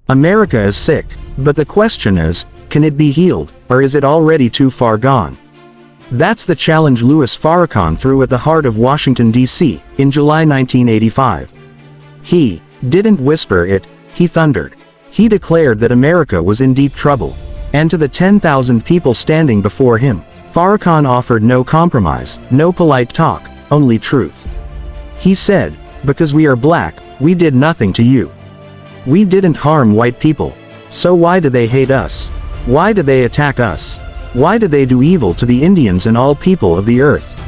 America is sick, but the question is, can it be healed, or is it already too far gone? That's the challenge Louis Farrakhan threw at the heart of Washington, D.C., in July 1985. He didn't whisper it, he thundered. He declared that America was in deep trouble. And to the 10,000 people standing before him, Farrakhan offered no compromise, no polite talk, only truth. He said, "Because we are black, we did nothing to you. We didn't harm white people. So why do they hate us? Why do they attack us? Why do they do evil to the Indians and all people of the earth?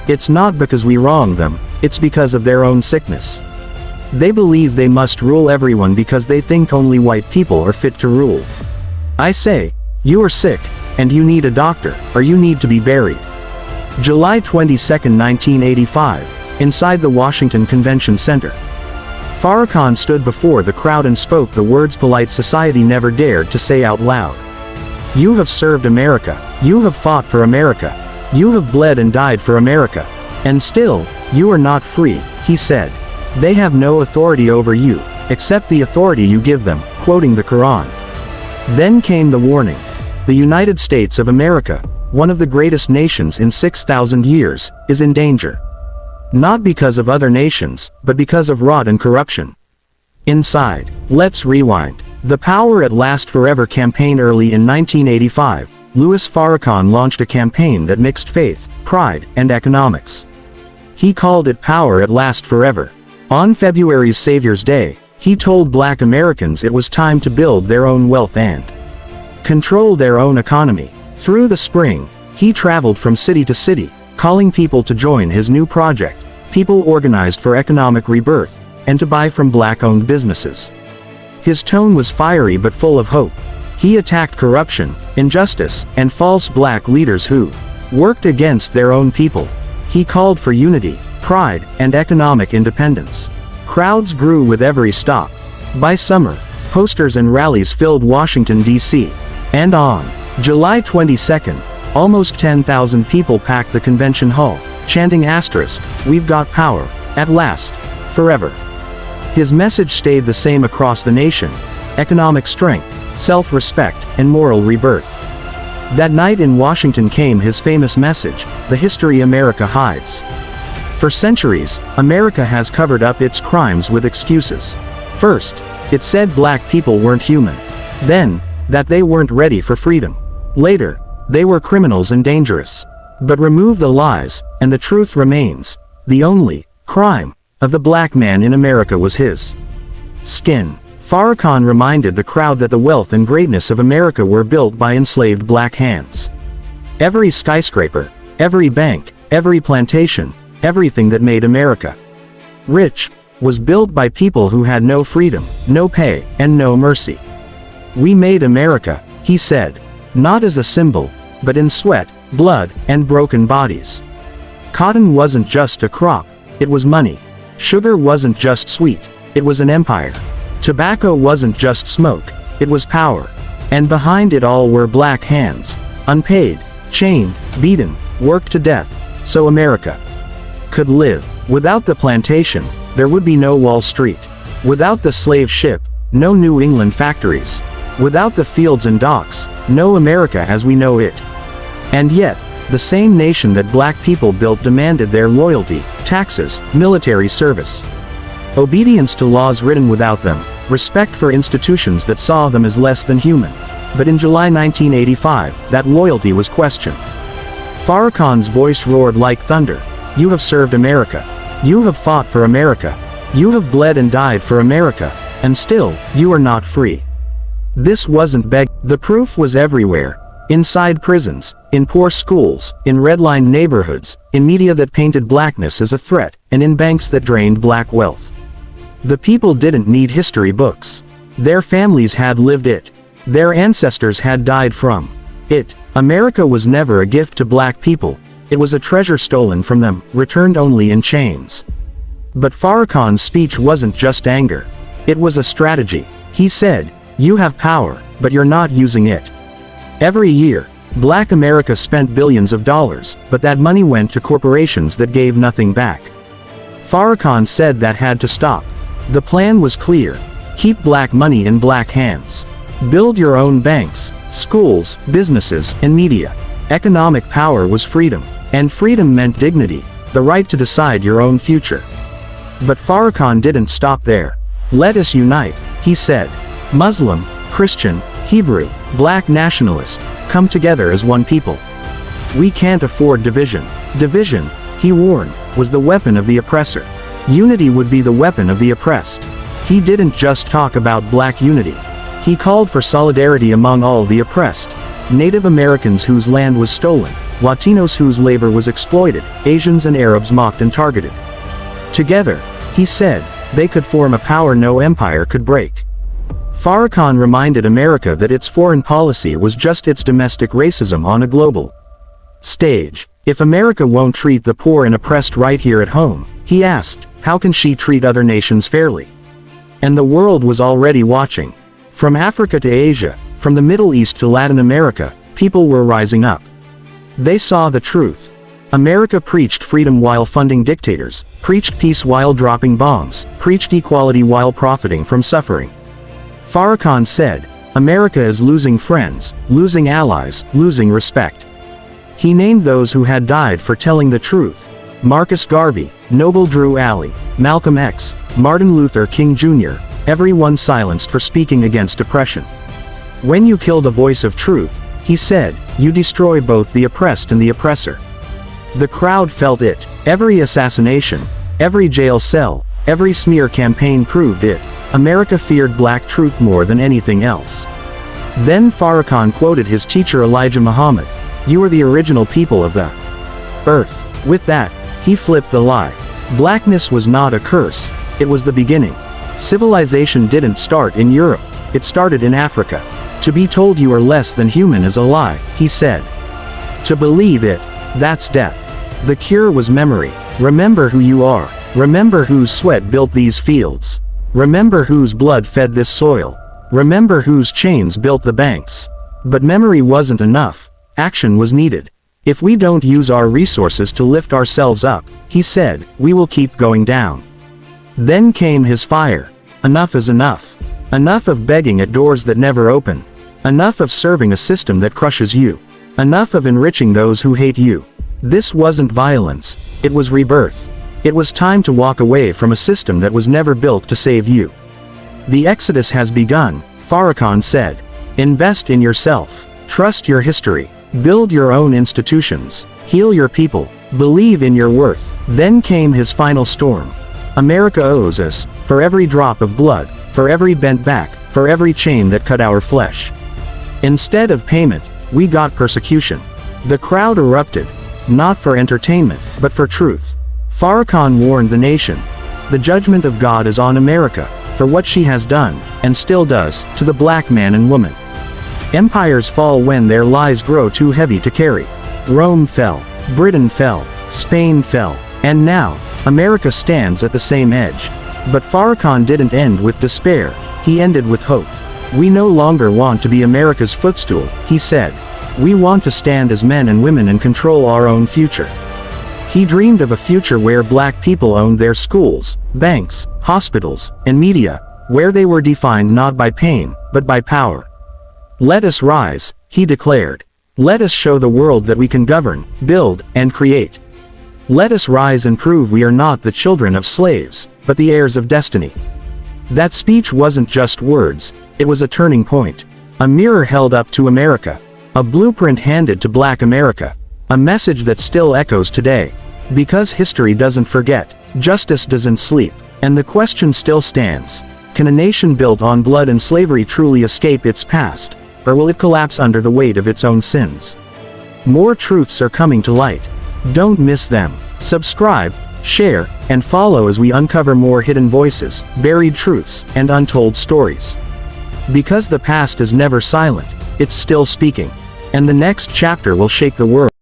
It's not because we wronged them, it's because of their own sickness. They believe they must rule everyone because they think only white people are fit to rule. I say, you are sick, and you need a doctor, or you need to be buried." July 22, 1985, inside the Washington Convention Center. Farrakhan stood before the crowd and spoke the words polite society never dared to say out loud. "You have served America, you have fought for America, you have bled and died for America, and still, you are not free," he said. "They have no authority over you, except the authority you give them," quoting the Quran. Then came the warning. The United States of America, one of the greatest nations in 6,000 years, is in danger. Not because of other nations, but because of rot and corruption. Inside. Let's rewind. The Power at Last Forever campaign. Early in 1985, Louis Farrakhan launched a campaign that mixed faith, pride, and economics. He called it Power at Last Forever. On February's Savior's Day, he told black Americans it was time to build their own wealth and control their own economy. Through the spring, he traveled from city to city, calling people to join his new project, People Organized for Economic Rebirth, and to buy from black-owned businesses. His tone was fiery but full of hope. He attacked corruption, injustice, and false black leaders who worked against their own people. He called for unity, pride, and economic independence. Crowds grew with every stop. By summer, posters and rallies filled Washington, D.C. And on July 22, almost 10,000 people packed the convention hall, chanting asterisk, "We've got power, at last, forever." His message stayed the same across the nation: economic strength, self-respect, and moral rebirth. That night in Washington came his famous message, "The history America hides." For centuries, America has covered up its crimes with excuses. First, it said black people weren't human. Then, that they weren't ready for freedom. Later, they were criminals and dangerous. But remove the lies, and the truth remains. The only crime of the black man in America was his skin. Farrakhan reminded the crowd that the wealth and greatness of America were built by enslaved black hands. Every skyscraper, every bank, every plantation, everything that made America rich, was built by people who had no freedom, no pay, and no mercy. "We made America," he said, "not as a symbol, but in sweat, blood, and broken bodies." Cotton wasn't just a crop, it was money. Sugar wasn't just sweet, it was an empire. Tobacco wasn't just smoke, it was power. And behind it all were black hands, unpaid, chained, beaten, worked to death, so America could live. Without the plantation, there would be no Wall Street. Without the slave ship, no New England factories. Without the fields and docks, no America as we know it. And yet, the same nation that black people built demanded their loyalty, taxes, military service, obedience to laws written without them, respect for institutions that saw them as less than human. But in July 1985, that loyalty was questioned. Farrakhan's voice roared like thunder. "You have served America. You have fought for America. You have bled and died for America, and still, you are not free." This wasn't begging. The proof was everywhere. Inside prisons, in poor schools, in redlined neighborhoods, in media that painted blackness as a threat, and in banks that drained black wealth. The people didn't need history books. Their families had lived it. Their ancestors had died from it. America was never a gift to black people. It was a treasure stolen from them, returned only in chains. But Farrakhan's speech wasn't just anger. It was a strategy. He said, "You have power, but you're not using it." Every year, black America spent billions of dollars, but that money went to corporations that gave nothing back. Farrakhan said that had to stop. The plan was clear. Keep black money in black hands. Build your own banks, schools, businesses, and media. Economic power was freedom. And freedom meant dignity, the right to decide your own future. But Farrakhan didn't stop there. Let us unite, he said. Muslim, Christian, Hebrew, black nationalist, come together as one people. We can't afford division. Division, he warned, was the weapon of the oppressor. Unity would be the weapon of the oppressed. He didn't just talk about black unity. He called for solidarity among all the oppressed. Native Americans whose land was stolen, Latinos whose labor was exploited, Asians and Arabs mocked and targeted. Together, he said, they could form a power no empire could break. Farrakhan reminded America that its foreign policy was just its domestic racism on a global stage. If America won't treat the poor and oppressed right here at home, he asked, how can she treat other nations fairly? And the world was already watching. From Africa to Asia, from the Middle East to Latin America, people were rising up. They saw the truth. America preached freedom while funding dictators, preached peace while dropping bombs, preached equality while profiting from suffering. Farrakhan said, America is losing friends, losing allies, losing respect. He named those who had died for telling the truth. Marcus Garvey, Noble Drew Ali, Malcolm X, Martin Luther King Jr., everyone silenced for speaking against oppression. When you kill the voice of truth, he said, you destroy both the oppressed and the oppressor. The crowd felt it. Every assassination, every jail cell, every smear campaign proved it. America feared black truth more than anything else. Then Farrakhan quoted his teacher Elijah Muhammad, you are the original people of the earth. With that, he flipped the lie. Blackness was not a curse, it was the beginning. Civilization didn't start in Europe, it started in Africa. To be told you are less than human is a lie, he said. To believe it, that's death. The cure was memory. Remember who you are. Remember whose sweat built these fields. Remember whose blood fed this soil. Remember whose chains built the banks. But memory wasn't enough. Action was needed. If we don't use our resources to lift ourselves up, he said, we will keep going down. Then came his fire. Enough is enough. Enough of begging at doors that never open. Enough of serving a system that crushes you. Enough of enriching those who hate you. This wasn't violence, it was rebirth. It was time to walk away from a system that was never built to save you. The exodus has begun, Farrakhan said. Invest in yourself. Trust your history. Build your own institutions. Heal your people. Believe in your worth. Then came his final storm. America owes us, for every drop of blood, for every bent back, for every chain that cut our flesh. Instead of payment, we got persecution. The crowd erupted, not for entertainment, but for truth. Farrakhan warned the nation. The judgment of God is on America, for what she has done, and still does, to the black man and woman. Empires fall when their lies grow too heavy to carry. Rome fell, Britain fell, Spain fell, and now, America stands at the same edge. But Farrakhan didn't end with despair, he ended with hope. We no longer want to be America's footstool, he said. We want to stand as men and women and control our own future. He dreamed of a future where black people owned their schools, banks, hospitals, and media, where they were defined not by pain, but by power. Let us rise, he declared. Let us show the world that we can govern, build, and create. Let us rise and prove we are not the children of slaves, but the heirs of destiny. That speech wasn't just words, it was a turning point. A mirror held up to America. A blueprint handed to Black America. A message that still echoes today. Because history doesn't forget, justice doesn't sleep, and the question still stands. Can a nation built on blood and slavery truly escape its past, or will it collapse under the weight of its own sins? More truths are coming to light. Don't miss them. Subscribe, share, and follow as we uncover more hidden voices, buried truths, and untold stories. Because the past is never silent, it's still speaking. And the next chapter will shake the world.